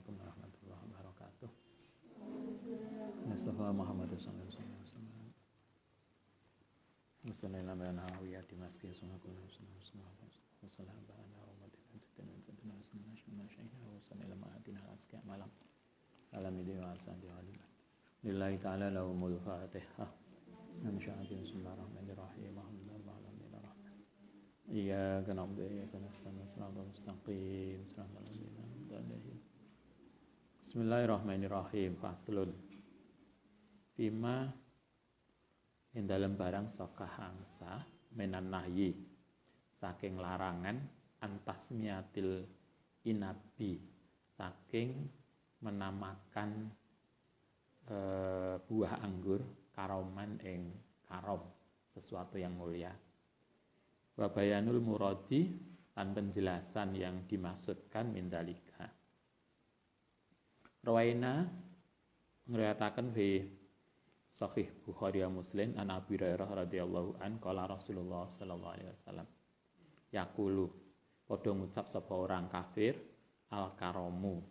Assalamualaikum warahmatullahi wabarakatuh. Mustafa Muhammad sallallahu alaihi wasallam. Wassallallahu ala nabiyyina di masjid sallallahu alaihi wasallam. Wassallallahu ala ummatina sayyidina sallallahu alaihi wasallam. Wassallallahu asqa malam. Alhamdulillah wa sallallahu lillahi ta'ala lahumul fatihah. Bismillahirrahmanirrahim. Iyyaka na'budu wa iyyaka nasta'in. Shiratal mustaqim. Shiratal ladzina an'amta 'alaihim. Bismillahirrahmanirrahim. Faslun. Bima ing dalem barang saka hangsa menan nahyi saking larangan antasmiatil inabi saking menamakan buah anggur karoman ing karom sesuatu yang mulia. Wa bayanul muradi dan penjelasan yang dimaksudkan mindalika. Rawaina ngriwayataken fi Sahih Bukhari wa Muslim an Abi Hurairah radhiyallahu an qala Rasulullah sallallahu alaihi wasallam yaqulu padha ngucap sapa orang kafir al karamu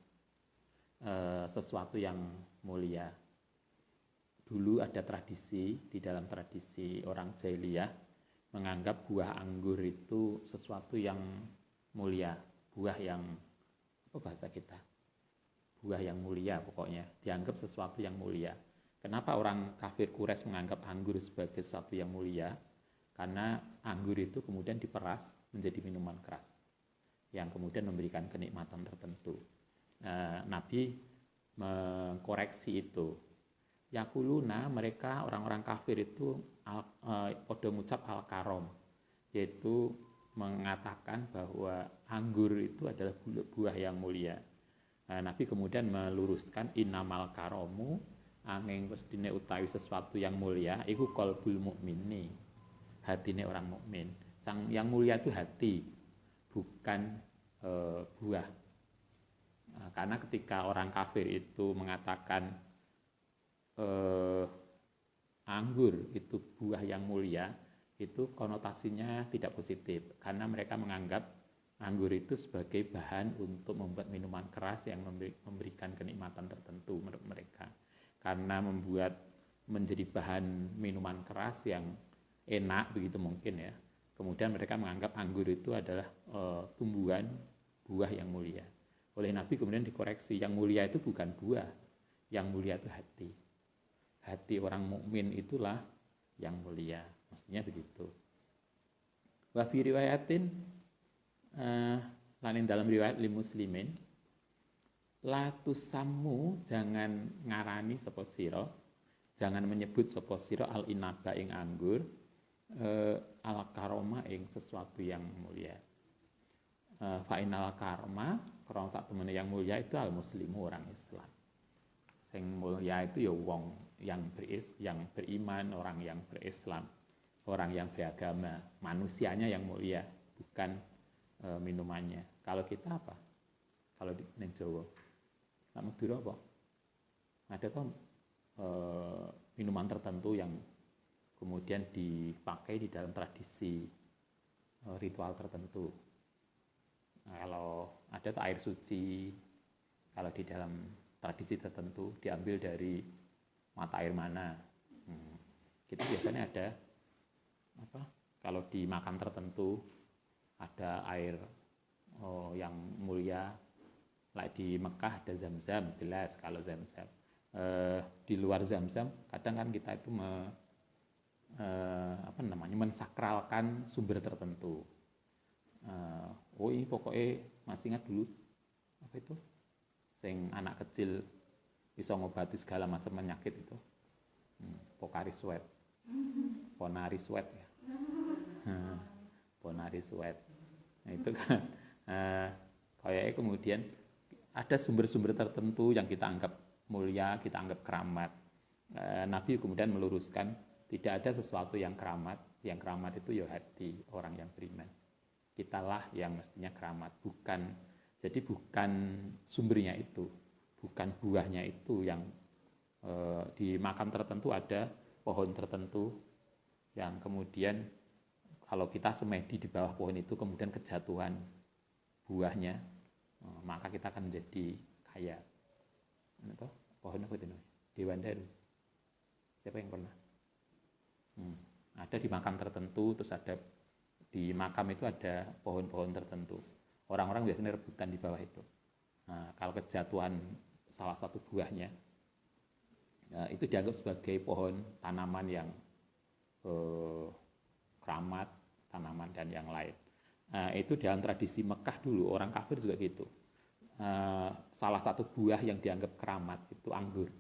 sesuatu yang mulia. Dulu ada tradisi di dalam tradisi orang jahiliyah menganggap buah anggur itu sesuatu yang mulia, buah yang apa bahasa kita? Buah yang mulia pokoknya, dianggap sesuatu yang mulia. Kenapa orang kafir Quraisy menganggap anggur sebagai sesuatu yang mulia? Karena anggur itu kemudian diperas menjadi minuman keras yang kemudian memberikan kenikmatan tertentu. Nabi mengkoreksi itu. Yakuluna mereka orang-orang kafir itu podo ngucap al-karom, yaitu mengatakan bahwa anggur itu adalah buah yang mulia. Nabi kemudian meluruskan innamal karomu angin mestine utawi sesuatu yang mulia iku qalbul mukmini, hatine orang mukmin. Yang mulia itu hati, bukan buah. Karena ketika orang kafir itu mengatakan anggur itu buah yang mulia, itu konotasinya tidak positif karena mereka menganggap anggur itu sebagai bahan untuk membuat minuman keras yang memberikan kenikmatan tertentu menurut mereka. Karena membuat menjadi bahan minuman keras yang enak begitu mungkin ya. Kemudian mereka menganggap anggur itu adalah tumbuhan buah yang mulia. Oleh Nabi kemudian dikoreksi, yang mulia itu bukan buah, yang mulia itu hati. Hati orang mukmin itulah yang mulia, mestinya begitu. Wa fi riwayatin lain dalam riwayat li muslimin la tusammu jangan ngarani sapa sira, jangan menyebut sapa sira al inaba ing anggur al karoma ing sesuatu yang mulia. Fa inal karma krana sak temene yang mulia itu al muslimu orang Islam. Sing mulia itu ya wong yang beriman, orang yang berislam, orang yang beragama, manusianya yang mulia, bukan minumannya. Kalau kita apa? Kalau di Jawa, nak Madura apa? Ada toh minuman tertentu yang kemudian dipakai di dalam tradisi ritual tertentu. Kalau ada tuh air suci, kalau di dalam tradisi tertentu diambil dari mata air mana. Kita biasanya ada apa? Kalau di makam tertentu ada air yang mulia. Like di Mekah ada Zam-Zam, jelas kalau Zam-Zam. Di luar Zam-Zam kadang kan kita itu mensakralkan sumber tertentu. Ini pokoknya masih ingat dulu apa itu? Sing anak kecil bisa ngobati segala macam penyakit itu. Pokari sweat. Ponari sweat ya. Ponari sweat. Nah, itu kan kayaknya kemudian ada sumber-sumber tertentu yang kita anggap mulia, kita anggap keramat. Nabi kemudian meluruskan tidak ada sesuatu yang keramat. Yang keramat itu ya hati orang yang beriman. Kitalah yang mestinya keramat, jadi bukan sumbernya itu, bukan buahnya itu yang di makam tertentu ada pohon tertentu yang kemudian kalau kita semedi di bawah pohon itu kemudian kejatuhan buahnya, maka kita akan menjadi kaya. Atau pohon apa itu namanya? Dewandaru. Siapa yang pernah? Ada di makam tertentu, terus ada di makam itu ada pohon-pohon tertentu. Orang-orang biasanya rebutan di bawah itu. Nah, kalau kejatuhan salah satu buahnya, itu dianggap sebagai pohon tanaman yang keramat, tanaman dan yang lain. Itu dalam tradisi Mekah dulu, orang kafir juga gitu. Salah satu buah yang dianggap keramat itu anggur.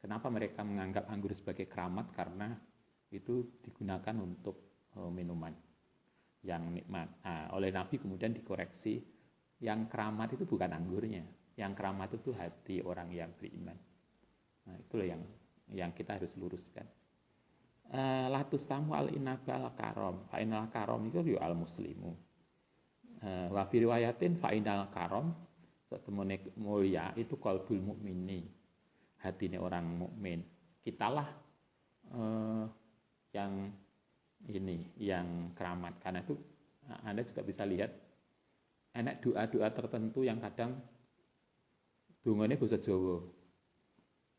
Kenapa mereka menganggap anggur sebagai keramat? Karena itu digunakan untuk minuman yang nikmat. Oleh Nabi kemudian dikoreksi, yang keramat itu bukan anggurnya, yang keramat itu hati orang yang beriman. Nah, itulah yang kita harus luruskan. Latus samu al inabal karom, fa inal karom itu yo al muslimu. Wa fi riwayatin fa inal karom setemune mulia itu qalbul mukmini, hatine orang mukmin. Kitalah yang keramat. Karena itu Anda juga bisa lihat enak doa-doa tertentu yang kadang dungane basa Jawa.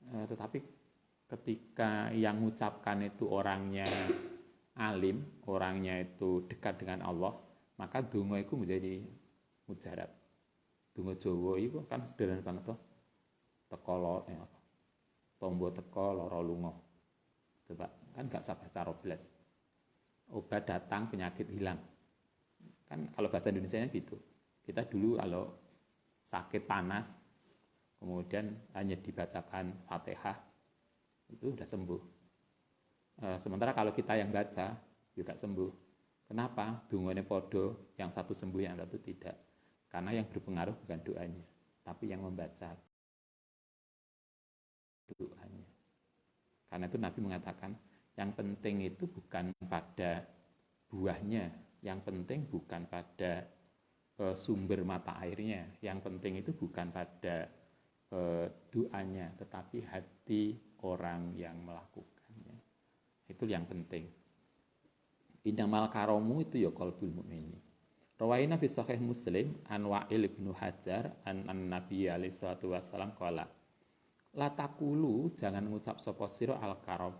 Tetapi ketika yang mengucapkan itu orangnya alim, orangnya itu dekat dengan Allah, maka donga itu menjadi mujarab. Donga Jawa itu kan sederhana banget toh. Teko tombo teko lara lunga. Coba kan gak usah bahasa Robles. Obat datang, penyakit hilang. Kan kalau bahasa Indonesianya gitu. Kita dulu kalau sakit panas, kemudian hanya dibacakan Fatihah, itu sudah sembuh. Sementara kalau kita yang baca, juga sembuh. Kenapa? Dungane podo, yang satu sembuh, yang satu tidak. Karena yang berpengaruh bukan doanya, tapi yang membaca doanya. Karena itu Nabi mengatakan, yang penting itu bukan pada buahnya, yang penting bukan pada sumber mata airnya, yang penting itu bukan pada doanya, tetapi hati orang yang melakukannya. Itu yang penting. Innamal karomu itu ya qalbul mukmini. Rawaina fi sahih Muslim an Wa'il bin Hajar an Nabi alaihi salatu wasallam qala la taqulu, jangan ngucap sapa sira al karom.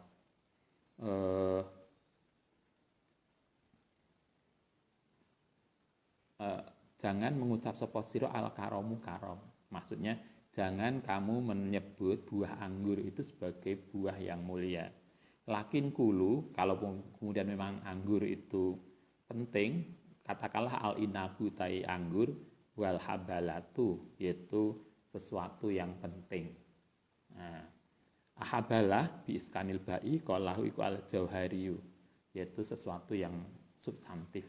Jangan mengucap sapa sira al karomu karom. Maksudnya jangan kamu menyebut buah anggur itu sebagai buah yang mulia. Lakin kulu, kalau kemudian memang anggur itu penting, katakanlah al inabu tai anggur wal habalatu, yaitu sesuatu yang penting. Nah, ahabalah bi iskanil ba'i qalahu iku al jauhariyu, yaitu sesuatu yang substantif.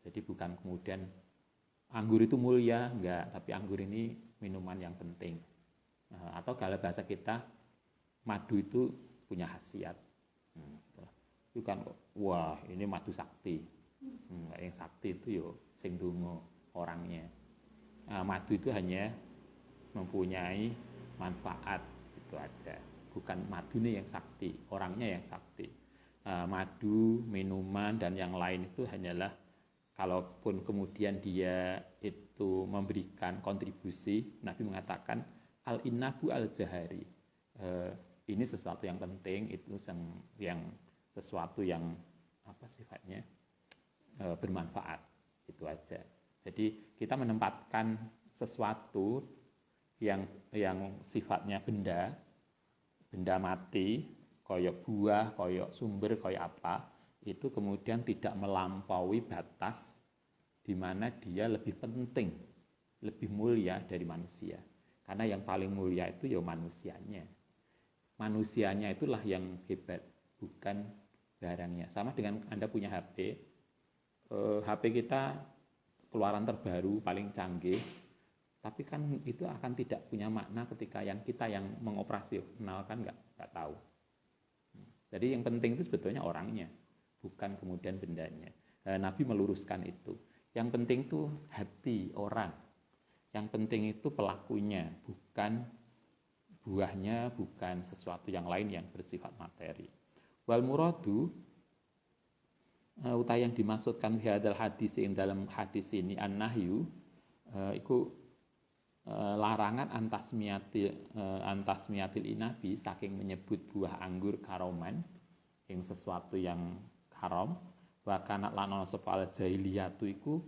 Jadi bukan kemudian anggur itu mulia, enggak, tapi anggur ini minuman yang penting. Atau kalau bahasa kita, madu itu punya khasiat. Itu kan, wah ini madu sakti. Yang sakti itu yo sing donga orangnya. Madu itu hanya mempunyai manfaat, itu aja. Bukan madunya yang sakti, orangnya yang sakti. Madu, minuman, dan yang lain itu hanyalah, kalaupun kemudian dia itu memberikan kontribusi, Nabi mengatakan al-innabu al-jahari. Ini sesuatu yang penting, itu yang sesuatu yang apa sifatnya bermanfaat, itu aja. Jadi kita menempatkan sesuatu yang sifatnya benda mati, koyok buah, koyok sumber, koyok apa, itu kemudian tidak melampaui batas di mana dia lebih penting, lebih mulia dari manusia. Karena yang paling mulia itu ya manusianya. Manusianya itulah yang hebat, bukan barangnya. Sama dengan Anda punya HP, HP kita keluaran terbaru, paling canggih, tapi kan itu akan tidak punya makna ketika kita yang mengoperasionalkan nggak tahu. Jadi yang penting itu sebetulnya orangnya, bukan kemudian bendanya. Nabi meluruskan itu. Yang penting itu hati orang. Yang penting itu pelakunya, bukan buahnya, bukan sesuatu yang lain yang bersifat materi. Wal muradu utai yang dimaksudkan hadal hadis yang dalam hadis ini an-nahyu iku larangan antasmiatil inabi saking menyebut buah anggur karoman yang sesuatu yang haram wa kana lan ana sapa al jahiliyatu iku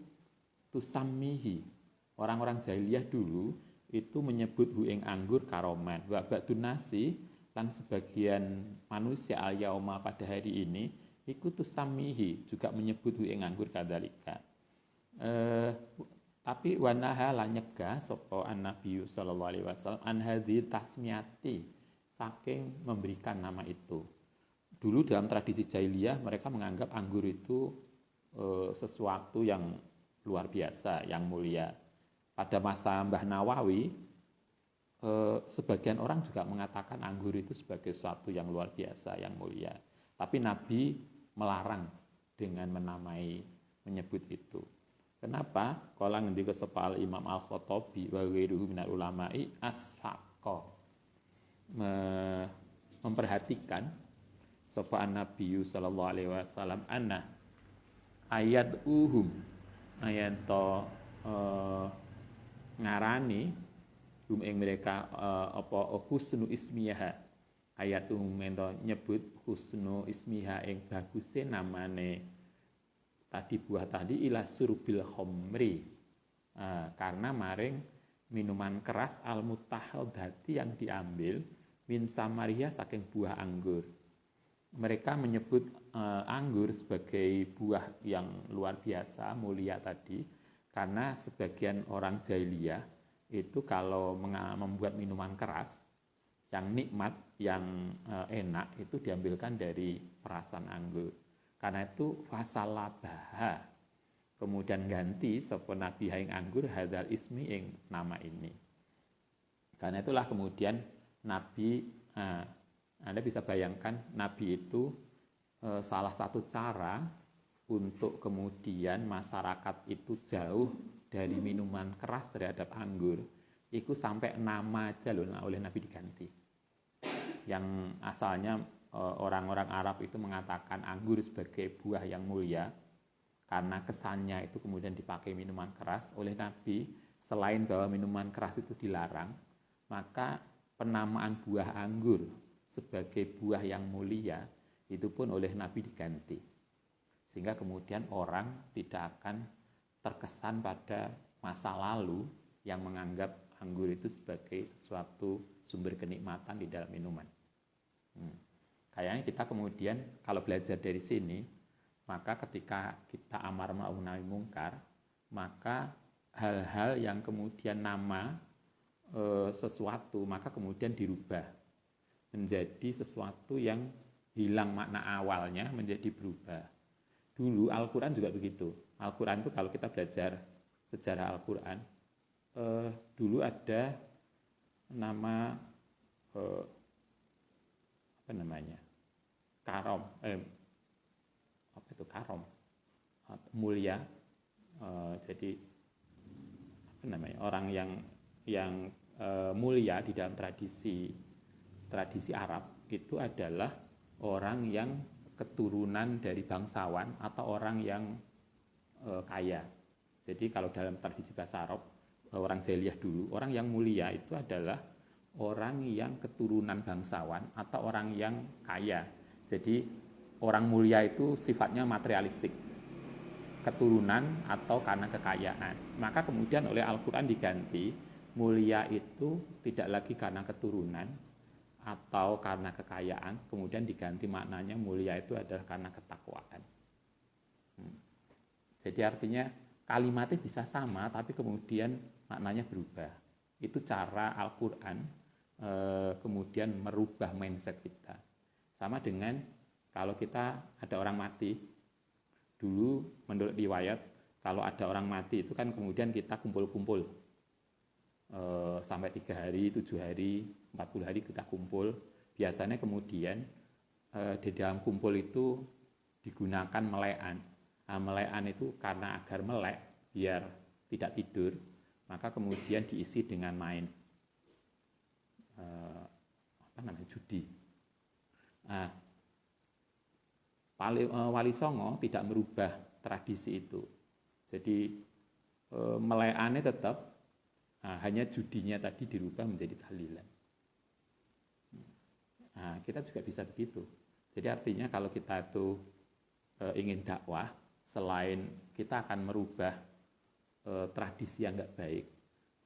tusammihi. Orang-orang jahiliyah dulu itu menyebut hu ing anggur karoman wa ba'dun nasi lan sebagian manusia al yauma pada hari ini iku tusammihi juga menyebut hu ing anggur kadzalika. Tapi wanaha lan nyegah sapa an-nabi sallallahu alaihi wasallam an hadhi tasmiyati saking memberikan nama itu. Dulu dalam tradisi jahiliyah mereka menganggap anggur itu sesuatu yang luar biasa, yang mulia. Pada masa Mbah Nawawi, sebagian orang juga mengatakan anggur itu sebagai sesuatu yang luar biasa, yang mulia. Tapi Nabi melarang dengan menyebut itu. Kenapa? Qala ngendika sapa Imam Al-Khattabi wa ghairuhu minal ulama'i asfaqa. Memperhatikan sapa Nabi sallallahu alaihi wasallam anna ayat ngarani ing mereka apa husnu ismiha ayat mento nyebut husnu ismiha ing baguse namane tadi buah tadi ilah surbil khomri karena maring minuman keras al mutahadati yang diambil min samaria saking buah anggur. Mereka menyebut anggur sebagai buah yang luar biasa mulia tadi karena sebagian orang jahiliyah itu kalau membuat minuman keras yang nikmat yang enak itu diambilkan dari perasan anggur. Karena itu fasalabaha kemudian ganti sapa nabi ing anggur hadzal ismi ing nama ini. Karena itulah kemudian nabi Anda bisa bayangkan nabi itu salah satu cara untuk kemudian masyarakat itu jauh dari minuman keras terhadap anggur itu sampai nama aja loh oleh nabi diganti. Yang asalnya orang-orang Arab itu mengatakan anggur sebagai buah yang mulia karena kesannya itu kemudian dipakai minuman keras oleh Nabi. Selain bahwa minuman keras itu dilarang, maka penamaan buah anggur sebagai buah yang mulia itu pun oleh Nabi diganti, sehingga kemudian orang tidak akan terkesan pada masa lalu yang menganggap anggur itu sebagai sesuatu sumber kenikmatan di dalam minuman. Kayaknya kita kemudian kalau belajar dari sini, maka ketika kita amar ma'ruf nahi mungkar, maka hal-hal yang kemudian nama sesuatu, maka kemudian dirubah menjadi sesuatu yang hilang makna awalnya menjadi berubah. Dulu Al-Quran juga begitu. Al-Quran itu kalau kita belajar sejarah Al-Quran, dulu ada nama apa namanya? Karom, apa itu karom, mulia, jadi apa namanya orang yang mulia di dalam tradisi Arab itu adalah orang yang keturunan dari bangsawan atau orang yang kaya. Jadi kalau dalam tradisi bahasa Arab orang jahiliyah dulu, orang yang mulia itu adalah orang yang keturunan bangsawan atau orang yang kaya. Jadi orang mulia itu sifatnya materialistik, keturunan atau karena kekayaan. Maka kemudian oleh Al-Quran diganti, mulia itu tidak lagi karena keturunan atau karena kekayaan, kemudian diganti maknanya mulia itu adalah karena ketakwaan. Jadi artinya kalimatnya bisa sama, tapi kemudian maknanya berubah. Itu cara Al-Quran kemudian merubah mindset kita. Sama dengan kalau kita ada orang mati, dulu menurut riwayat, kalau ada orang mati itu kan kemudian kita kumpul-kumpul. Sampai 3 hari, 7 hari, 40 hari kita kumpul. Biasanya kemudian di dalam kumpul itu digunakan melekan. Nah, melekan itu karena agar melek, biar tidak tidur, maka kemudian diisi dengan main judi. Nah, Wali Songo tidak merubah tradisi itu. Jadi melekannya tetap, Nah, hanya judinya tadi dirubah menjadi tahlilan. Nah, kita juga bisa begitu. Jadi artinya kalau kita itu ingin dakwah, selain kita akan merubah tradisi yang nggak baik,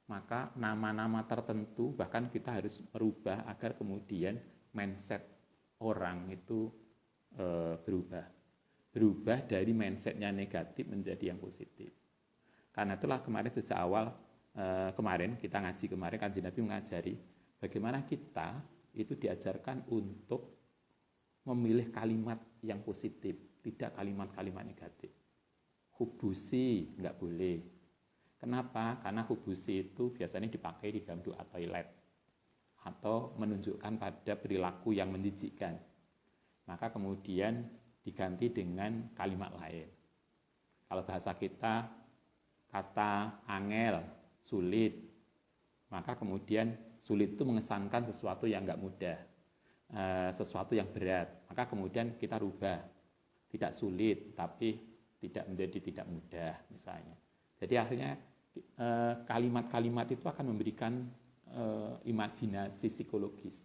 maka nama-nama tertentu bahkan kita harus merubah agar kemudian mindset orang itu berubah dari mindsetnya negatif menjadi yang positif. Karena itulah kemarin sejak awal kemarin kita ngaji kemarin Kanjeng Nabi mengajari bagaimana kita itu diajarkan untuk memilih kalimat yang positif, tidak kalimat-kalimat negatif. Hubusi nggak boleh. Kenapa? Karena hubusi itu biasanya dipakai di dalam doa toilet atau menunjukkan pada perilaku yang menjijikkan. Maka kemudian diganti dengan kalimat lain. Kalau bahasa kita kata angel, sulit, maka kemudian sulit itu mengesankan sesuatu yang nggak mudah, sesuatu yang berat. Maka kemudian kita rubah, tidak sulit, tapi tidak menjadi tidak mudah misalnya. Jadi akhirnya kalimat-kalimat itu akan memberikan imajinasi psikologis,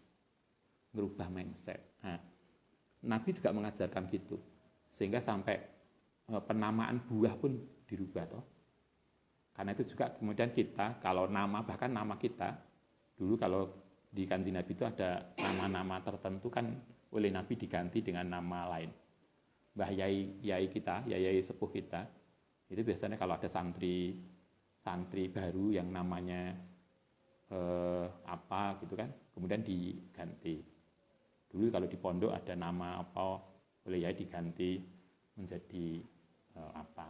merubah mindset. Nah, Nabi juga mengajarkan gitu, sehingga sampai penamaan buah pun dirubah toh. Karena itu juga kemudian kita, kalau nama, bahkan nama kita, dulu kalau di Kanjeng Nabi itu ada nama-nama tertentu kan oleh Nabi diganti dengan nama lain. Mbah Yai kita, Yai sepuh kita, itu biasanya kalau ada santri baru yang namanya apa gitu kan, kemudian diganti. Dulu kalau di pondok ada nama apa, oleh Yai diganti menjadi apa.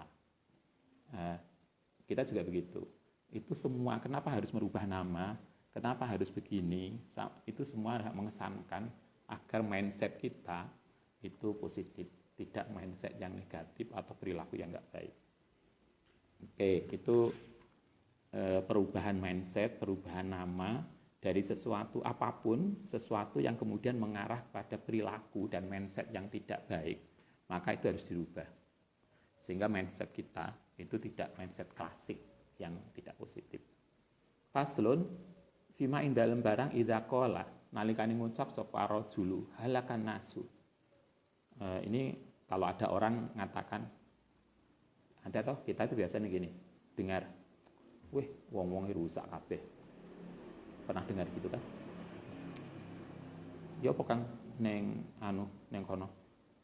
Kita juga begitu. Itu semua, kenapa harus merubah nama, kenapa harus begini, itu semua mengesankan agar mindset kita itu positif, tidak mindset yang negatif atau perilaku yang nggak baik. Oke, itu perubahan mindset, perubahan nama dari sesuatu apapun, sesuatu yang kemudian mengarah pada perilaku dan mindset yang tidak baik, maka itu harus dirubah. Sehingga mindset kita itu tidak mindset klasik yang tidak positif. Faslun fima ing dalem barang idza qala nalikane ngucap sapa rajulu halakan nasu. Ini kalau ada orang mengatakan, ada toh kita itu biasanya gini, dengar, wih wong-wong rusak kabeh. Pernah dengar gitu kan? Ya apa Kang neng kono.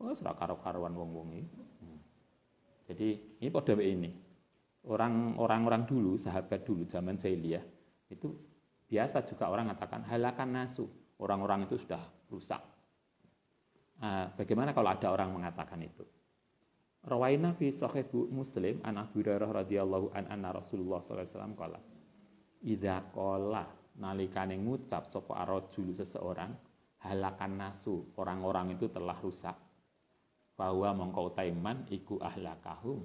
Wes ora karo-karuan wong-wong iki. Jadi ini pada ini orang-orang dulu, sahabat dulu zaman jahiliyah itu biasa juga orang mengatakan halakan nasu, orang-orang itu sudah rusak. Bagaimana kalau ada orang mengatakan itu? Rawaina fi sahih Muslim an Abu Hurairah radhiyallahu anna Rasulullah sallallahu alaihi wasallam qala idza qala nalikane ngucap sapa arrajul seseorang halakan nasu, orang-orang itu telah rusak. Bahwa mongko taiman iku ahlakahum,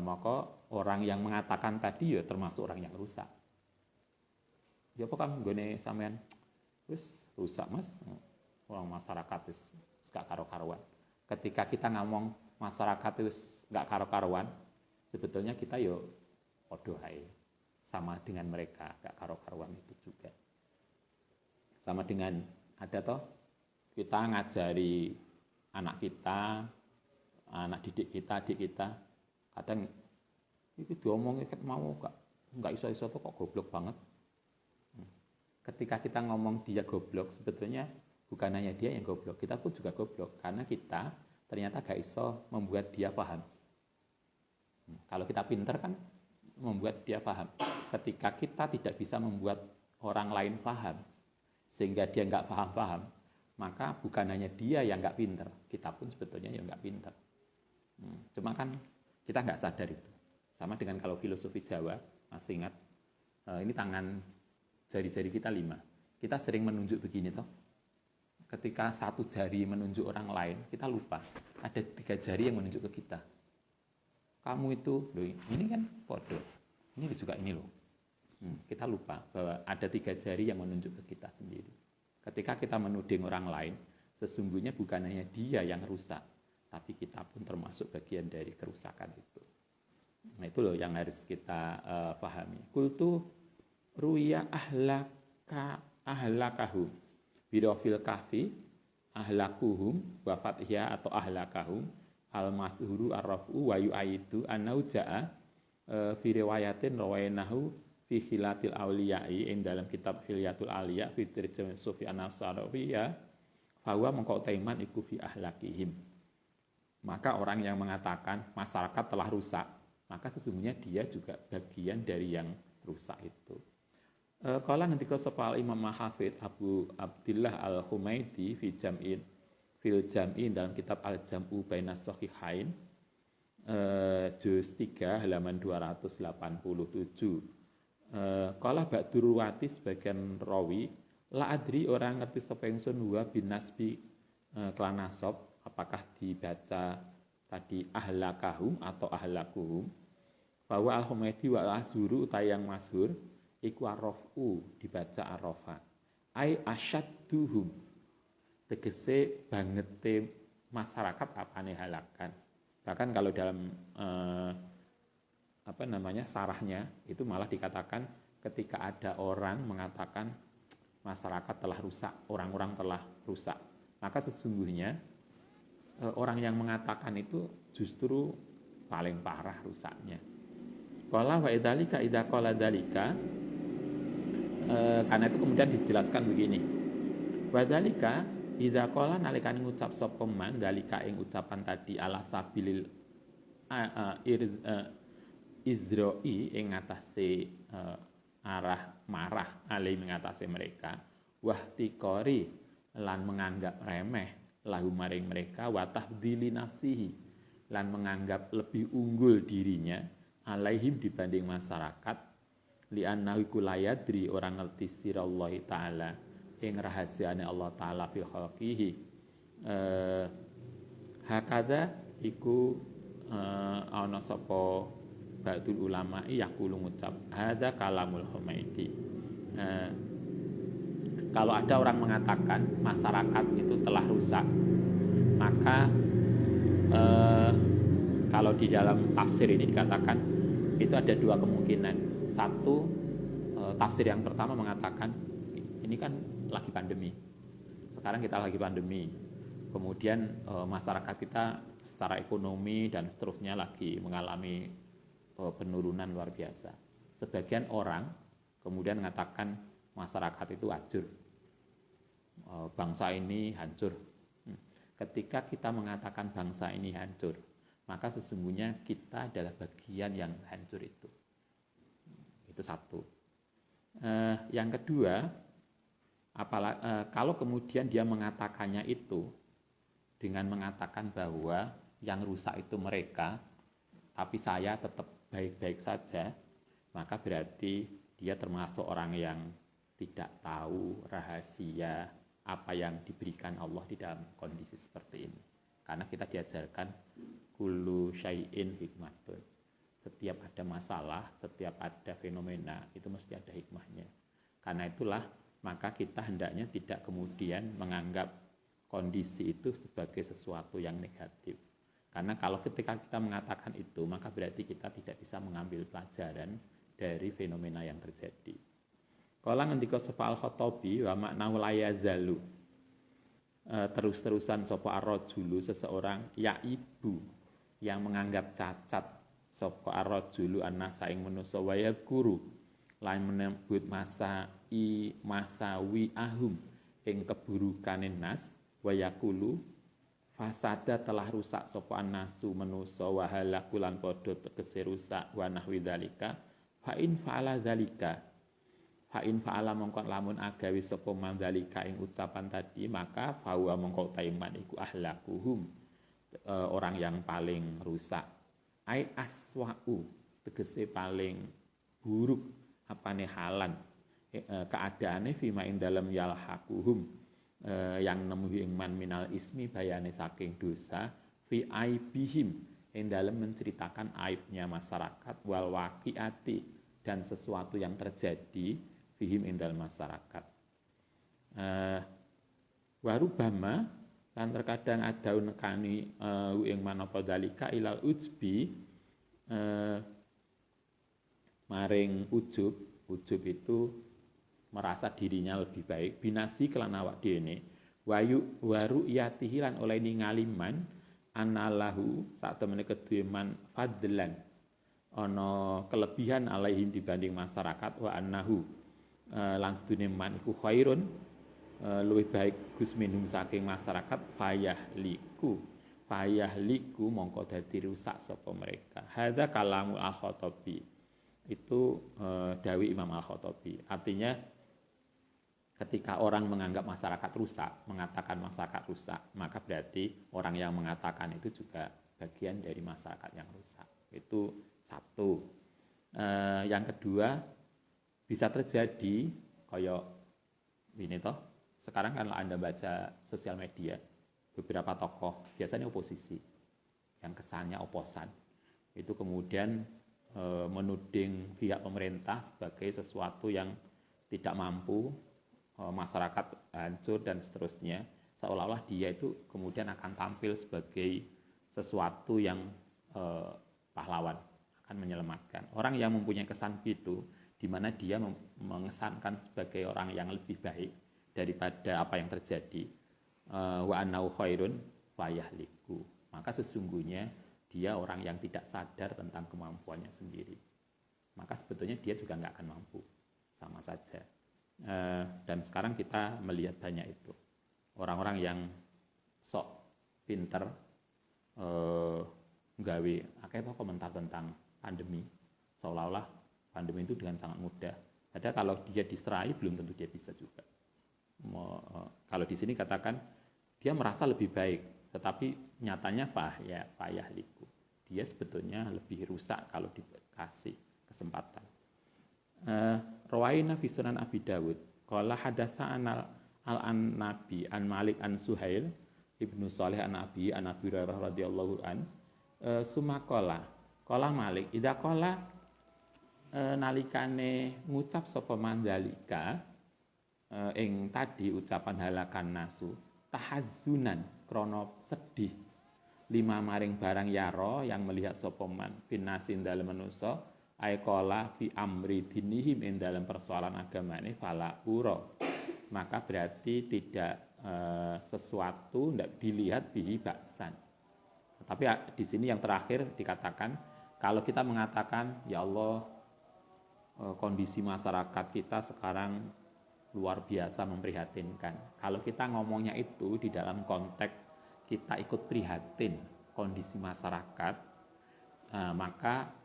maka orang yang mengatakan tadi ya termasuk orang yang rusak. Ya apa kan gone sampean wis rusak Mas, orang masyarakat wis gak karo-karuan. Ketika kita ngomong masyarakat wis gak karo-karuan, sebetulnya kita yo padha ae, sama dengan mereka gak karo-karuan itu juga. Sama dengan ada toh kita ngajari anak kita, anak didik kita, adik kita, kadang itu diomongin mau nggak iso-iso tuh kok goblok banget. Ketika kita ngomong dia goblok, sebetulnya bukan hanya dia yang goblok, kita pun juga goblok karena kita ternyata nggak iso membuat dia paham. Kalau kita pinter kan membuat dia paham. Ketika kita tidak bisa membuat orang lain paham, sehingga dia nggak paham-paham, maka bukan hanya dia yang nggak pinter, kita pun sebetulnya yang nggak pinter. Cuma kan kita nggak sadar itu. Sama dengan kalau filosofi Jawa, masih ingat, ini tangan jari-jari kita 5. Kita sering menunjuk begini toh. Ketika satu jari menunjuk orang lain, kita lupa ada 3 jari yang menunjuk ke kita. Kamu itu, loh, ini kan podo. Ini juga ini loh. Kita lupa bahwa ada 3 jari yang menunjuk ke kita sendiri. Ketika kita menuding orang lain, sesungguhnya bukan hanya dia yang rusak, tapi kita pun termasuk bagian dari kerusakan itu. Nah itu loh yang harus kita pahami. Kultu ruya ahlakahu birofil kahfi ahlakuhum wa fathiyah atau ahlakahum al mashhuru arrafu wa yu'aidu anau ja'a fi riwayatin rawainahu fi khilatil awliyai ing dalam kitab Hilyatul Awliya fi terjemah Sufyan as-Sarawi bahwa mengkau taiman iku fi ahlakihim. Maka orang yang mengatakan masyarakat telah rusak, maka sesungguhnya dia juga bagian dari yang rusak itu. Kala ngendika sapa Imam Hafidz Abu Abdillah Al-Humaidi fil jam'i dalam kitab Al-Jam'u Bainas Shahihain juz 3 halaman 287. Kala Ba'dur Ruwati sebagian rawi la adri orang ngerti sapa ingsun wa bin nasbi kelan nasab apakah dibaca tadi ahlakahum atau ahlakuhum bahwa Al-Humaidi wa al-Azhuru utayang masyhur iku arrafu dibaca arrafa ai asyadduhum tegese bangete masyarakat apane halakan. Bahkan kalau dalam sarahnya itu malah dikatakan ketika ada orang mengatakan masyarakat telah rusak, orang-orang telah rusak, maka sesungguhnya orang yang mengatakan itu justru paling parah rusaknya. Qala wa idzalika idza qala dzalika karena itu kemudian dijelaskan begini. Wadzalika idza qala nalikane ngucap sapa man dalika ing ucapan tadi ala sabilil izra'i ing ngatasé arah marah alih mengatasi mereka wahtiqori lan menganggap remeh lahu maring mereka wa tahdili nafsihi lan menganggap lebih unggul dirinya alaihim dibanding masyarakat li'annahu iku layadri orang ngerti sirallahi ta'ala ing rahasiane Allah ta'ala fil khalqihi hakada iku ana sapa ba'dul ulama yaqulu ngucap hadza kalamul Humaidi kalau ada orang mengatakan masyarakat itu telah rusak maka kalau di dalam tafsir ini dikatakan itu ada dua kemungkinan. Satu, tafsir yang pertama mengatakan ini kan lagi pandemi. Sekarang kita lagi pandemi. Kemudian masyarakat kita secara ekonomi dan seterusnya lagi mengalami penurunan luar biasa. Sebagian orang kemudian mengatakan masyarakat itu hancur. Bangsa ini hancur. Ketika kita mengatakan bangsa ini hancur, maka sesungguhnya kita adalah bagian yang hancur itu. Itu satu. Yang kedua, kalau kemudian dia mengatakannya itu dengan mengatakan bahwa yang rusak itu mereka, tapi saya tetap baik-baik saja, maka berarti dia termasuk orang yang tidak tahu rahasia apa yang diberikan Allah di dalam kondisi seperti ini. Karena kita diajarkan kullu syai'in hikmatun. Setiap ada masalah, setiap ada fenomena, itu mesti ada hikmahnya. Karena itulah, maka kita hendaknya tidak kemudian menganggap kondisi itu sebagai sesuatu yang negatif. Karena kalau ketika kita mengatakan itu, maka berarti kita tidak bisa mengambil pelajaran dari fenomena yang terjadi. Kala ngendika sapa Al-Khattabi wa maknahu la yazalu. Terus-terusan sapa ar-rajulu seseorang yaibu yang menganggap cacat sapa ar-rajulu annasa ing manusa wa yadhkuru lan menyebut masawi ahum ing keburukane nas wa yaqulu fasada telah rusak sapa annasu manusa wa halakulan padha tegese rusak wa nahwi dzalika fa in fa'ala mongko lamun agawi sapa mandzalika ing ucapan tadi maka fawa mongko taiman iku ahlakuhum orang yang paling rusak ai aswa'u tegese paling buruk apane halan keadaane fima ing dalem yalhaquhum yang nemu ing man minal ismi bayane saking dosa fi aibihim ing dalem menceritakan aibnya masyarakat wal waqiati dan sesuatu yang terjadi fihim ing dalem masyarakat warubama lan terkadang ada nekani ing manapa dalika ilal ujbi maring ujub Ujub itu merasa dirinya lebih baik, binasi kelan awak dhewe, waru yatihi lan oleh ningali man anallahu sak temene kedue man fadlan ana kelebihan alaihim dibanding masyarakat wa annahu lan sedune man iku khairun luwih baik gus minhum saking masyarakat fayahliku mongko dadi rusak sapa mereka. Hadza kalamul al-Khattabi. Itu dawi Imam Al-Khattabi. Artinya ketika orang menganggap masyarakat rusak, mengatakan masyarakat rusak, maka berarti orang yang mengatakan itu juga bagian dari masyarakat yang rusak. Itu satu. Yang kedua, bisa terjadi kayak ini toh. Sekarang kan Anda baca sosial media, beberapa tokoh, biasanya oposisi, yang kesannya oposan, itu kemudian menuding pihak pemerintah sebagai sesuatu yang tidak mampu, masyarakat hancur dan seterusnya, seolah-olah dia itu kemudian akan tampil sebagai sesuatu yang pahlawan, akan menyelamatkan. Orang yang mempunyai kesan itu, di mana dia mengesankan sebagai orang yang lebih baik daripada apa yang terjadi, wa annau khairun fayahliku, maka sesungguhnya dia orang yang tidak sadar tentang kemampuannya sendiri, maka sebetulnya dia juga nggak akan mampu, sama saja. Dan sekarang kita melihat banyak itu orang-orang yang sok pinter nggawe akeh komentar tentang pandemi, seolah-olah pandemi itu dengan sangat mudah, padahal kalau dia diserai belum tentu dia bisa juga. Kalau di sini katakan dia merasa lebih baik, tetapi nyatanya fayahliku, dia sebetulnya lebih rusak kalau dikasih kesempatan. Rawaina fi Sunan Abi Dawud qala hadasa al nabi an Malik an Suhail ibnu Saleh an Abi Hurairah radhiyallahu an sumakola qala Malik idza qala nalikane ngucap sapa mandalika ing tadi ucapan halakan nasu tahazzunan krono sedih lima maring barang yaro yang melihat sapa man binasin dalem manusa aikola fi amri dinihim ing dalam persoalan agamane fala ura, maka berarti tidak sesuatu tidak dilihat bihi baksan. Tapi di sini yang terakhir dikatakan kalau kita mengatakan ya Allah kondisi masyarakat kita sekarang luar biasa memprihatinkan. Kalau kita ngomongnya itu di dalam konteks kita ikut prihatin kondisi masyarakat, maka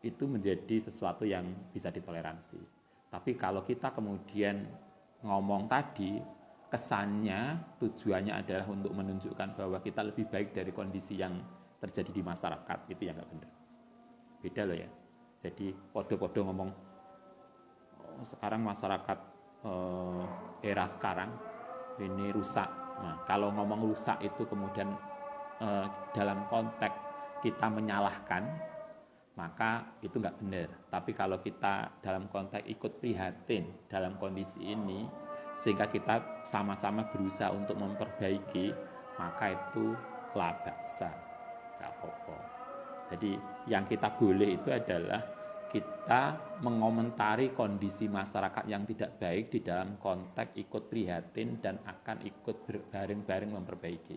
itu menjadi sesuatu yang bisa ditoleransi. Tapi kalau kita kemudian ngomong tadi, kesannya, tujuannya adalah untuk menunjukkan bahwa kita lebih baik dari kondisi yang terjadi di masyarakat, itu yang nggak benar. Beda loh ya. Jadi podo-podo ngomong, sekarang masyarakat era sekarang ini rusak. Nah, kalau ngomong rusak itu kemudian dalam konteks kita menyalahkan, maka itu nggak benar. Tapi kalau kita dalam konteks ikut prihatin dalam kondisi ini, sehingga kita sama-sama berusaha untuk memperbaiki, maka itu la ba'sa, nggak apa-apa. Jadi yang kita boleh itu adalah kita mengomentari kondisi masyarakat yang tidak baik di dalam konteks ikut prihatin dan akan ikut bareng-bareng memperbaiki.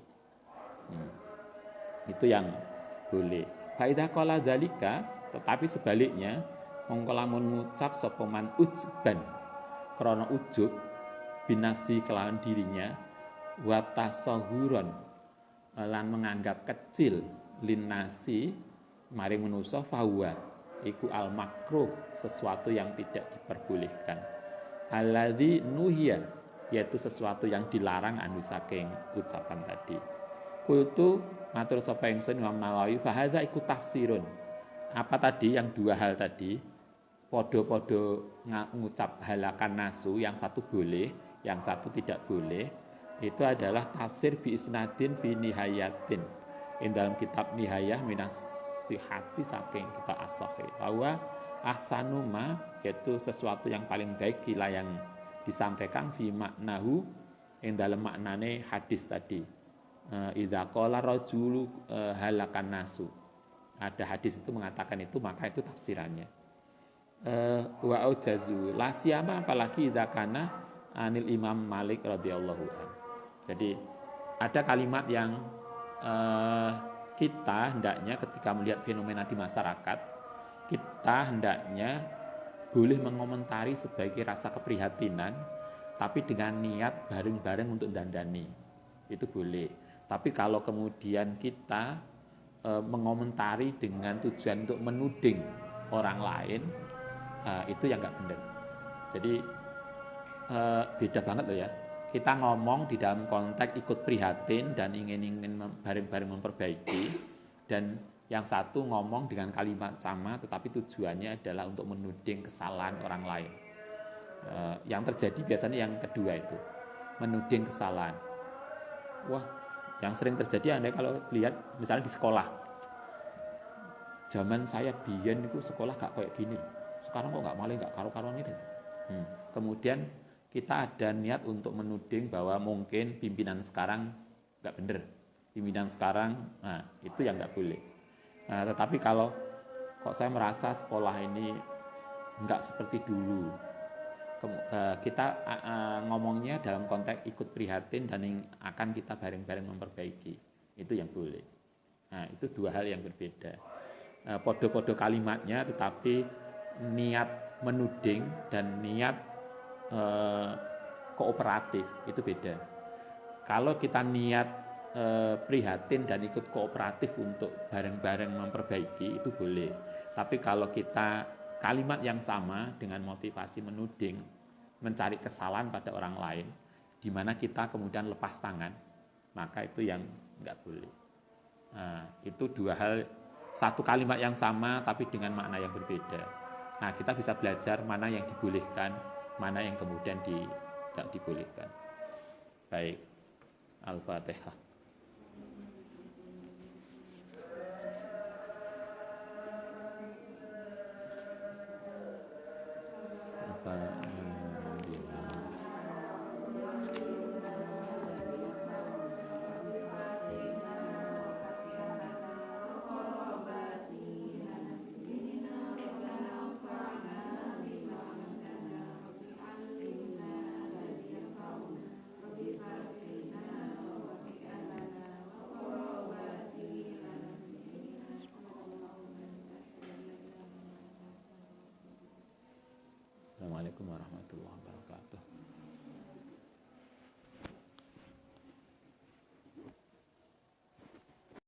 Itu yang boleh. Faidah qala dzalika, tetapi sebaliknya mongko lamun ngucap sapa man ujban krana ujub binafsi kelawan dirinya wa tasahuron lan menganggap kecil linnasi maring manusa fahuwa iku al makruh, sesuatu yang tidak diperbolehkan. Alladzi nuhiya, yaitu sesuatu yang dilarang anu saking ucapan tadi. Kultu matur sapa ingsun Imam Nawawi fa hadza iku tafsirun. Apa tadi yang dua hal tadi? Podo-podo ngucap halakan nasu, yang satu boleh, yang satu tidak boleh. Itu adalah tafsir bi isnadin bi nihayatin. Dalam kitab Nihayah minas hati saking kita as-sahih bahwa ahsanuma yaitu sesuatu yang paling baik kila yang disampaikan fi maknahu yang dalam maknane hadis tadi idza qala rajulu halakan nasu, ada hadis itu mengatakan itu, maka itu tafsirannya Wa aujazu la siyama apalagi idza kana anil Imam Malik radhiyallahu an. Jadi ada kalimat yang kita hendaknya ketika melihat fenomena di masyarakat, kita hendaknya boleh mengomentari sebagai rasa keprihatinan, tapi dengan niat bareng-bareng untuk dandani. Itu boleh. Tapi kalau kemudian kita mengomentari dengan tujuan untuk menuding orang lain, itu yang nggak benar. Jadi beda banget loh ya. Kita ngomong di dalam konteks ikut prihatin dan ingin bareng-bareng memperbaiki, dan yang satu ngomong dengan kalimat sama tetapi tujuannya adalah untuk menuding kesalahan orang lain. Yang terjadi biasanya yang kedua itu, menuding kesalahan. Wah, yang sering terjadi Anda kalau lihat misalnya di sekolah. Zaman saya biyen itu sekolah gak kayak gini. Sekarang kok gak malah gak karu-karuan ini. Kemudian kita ada niat untuk menuding bahwa mungkin pimpinan sekarang nggak benar, pimpinan sekarang, nah itu yang nggak boleh. Nah, tetapi kalau kok saya merasa sekolah ini nggak seperti dulu, kita ngomongnya dalam konteks ikut prihatin dan akan kita bareng-bareng memperbaiki, itu yang boleh. Nah, itu dua hal yang berbeda. Podo-podo kalimatnya, tetapi niat menuding dan niat kooperatif itu beda. Kalau kita niat prihatin dan ikut kooperatif untuk bareng-bareng memperbaiki itu boleh. Tapi kalau kita kalimat yang sama dengan motivasi menuding, mencari kesalahan pada orang lain, di mana kita kemudian lepas tangan, maka itu yang nggak boleh. Nah, itu dua hal, satu kalimat yang sama tapi dengan makna yang berbeda. Nah, kita bisa belajar mana yang dibolehkan, mana yang kemudian tidak dibolehkan. Baik, Al-Fatihah. Assalamualaikum warahmatullahi wabarakatuh.